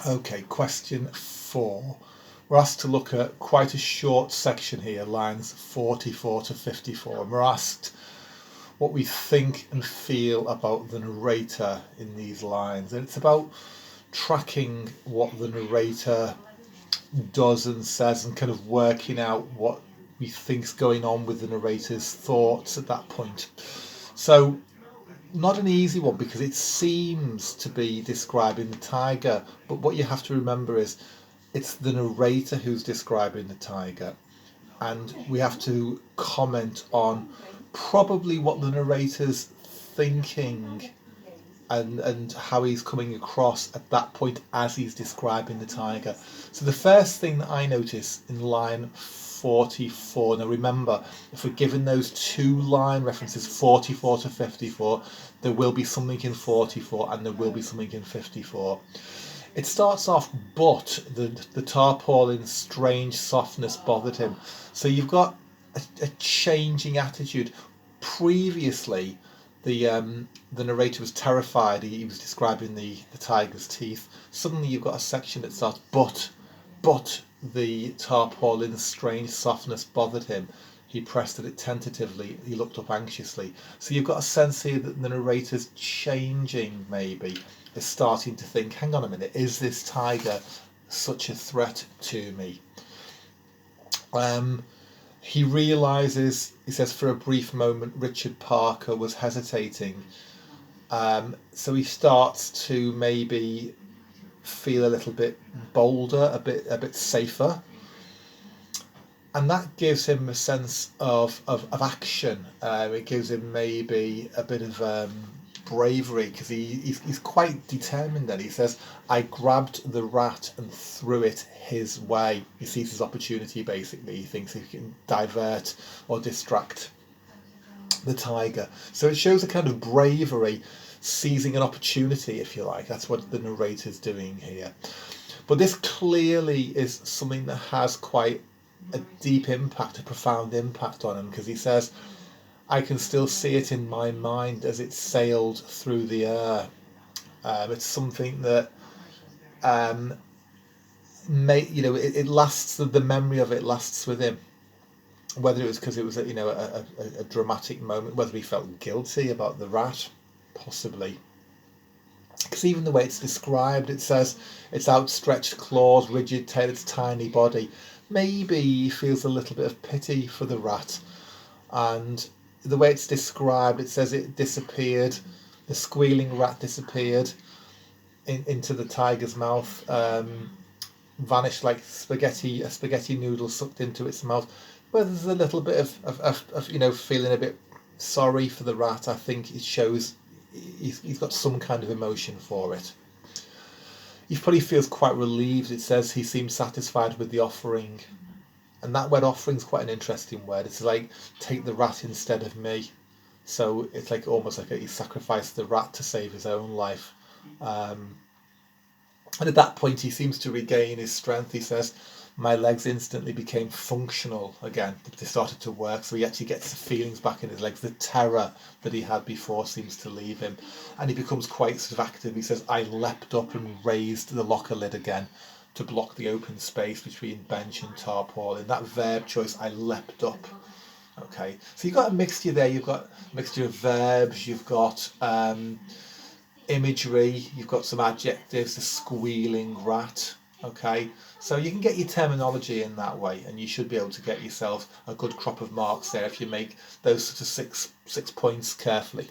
Okay, question 4. We're asked to look at quite a short section here, lines 44 to 54. And we're asked what we think and feel about the narrator in these lines. And it's about tracking what the narrator does and says and kind of working out what we think's going on with the narrator's thoughts at that point. So not an easy one because it seems to be describing the tiger, but what you have to remember is it's the narrator who's describing the tiger, and we have to comment on probably what the narrator's thinking and how he's coming across at that point as he's describing the tiger. So the first thing that I notice in line 44, now remember, if we're given those two line references 44 to 54, there will be something in 44 and there will be something in 54. It starts off, but the tarpaulin's strange softness bothered him. So you've got a changing attitude. Previously, the narrator was terrified. He was describing the tiger's teeth. Suddenly, you've got a section that starts, but the tarpaulin's strange softness bothered him. He pressed at it tentatively. He looked up anxiously. So you've got a sense here that the narrator's changing, maybe. Is starting to think, hang on a minute, is this tiger such a threat to me? He realises, he says, for a brief moment, Richard Parker was hesitating. So he starts to maybe feel a little bit bolder, a bit safer. And that gives him a sense of action. It gives him maybe a bit of bravery because he's quite determined. Then he says, I grabbed the rat and threw it his way. He sees his opportunity, basically. He thinks he can divert or distract the tiger. So it shows a kind of bravery, seizing an opportunity, if you like. That's what the narrator's doing here. But this clearly is something that has quite a deep impact, a profound impact on him, because he says, I can still see it in my mind as it sailed through the air. It's something that it lasts. The memory of it lasts with him. Whether it was because it was a dramatic moment, whether he felt guilty about the rat, possibly. Because even the way it's described, it says its outstretched claws, rigid tail, its tiny body. Maybe he feels a little bit of pity for the rat. And the way it's described, it says it disappeared. The squealing rat disappeared into the tiger's mouth, vanished like a spaghetti noodle sucked into its mouth. Where there's a little bit of feeling a bit sorry for the rat. I think it shows he's got some kind of emotion for it. He probably feels quite relieved. It says he seems satisfied with the offering. And that word offering is quite an interesting word. It's like, take the rat instead of me. So it's like almost like he sacrificed the rat to save his own life. And at that point, he seems to regain his strength. He says, my legs instantly became functional again. They started to work. So he actually gets the feelings back in his legs. The terror that he had before seems to leave him. And he becomes quite sort of active. He says, I leapt up and raised the locker lid again to block the open space between bench and tarpaulin. That verb choice, I leapt up. Okay, so you've got a mixture there. You've got a mixture of verbs. You've got imagery. You've got some adjectives. The squealing rat. Okay, so you can get your terminology in that way, and you should be able to get yourself a good crop of marks there if you make those sort of six points carefully.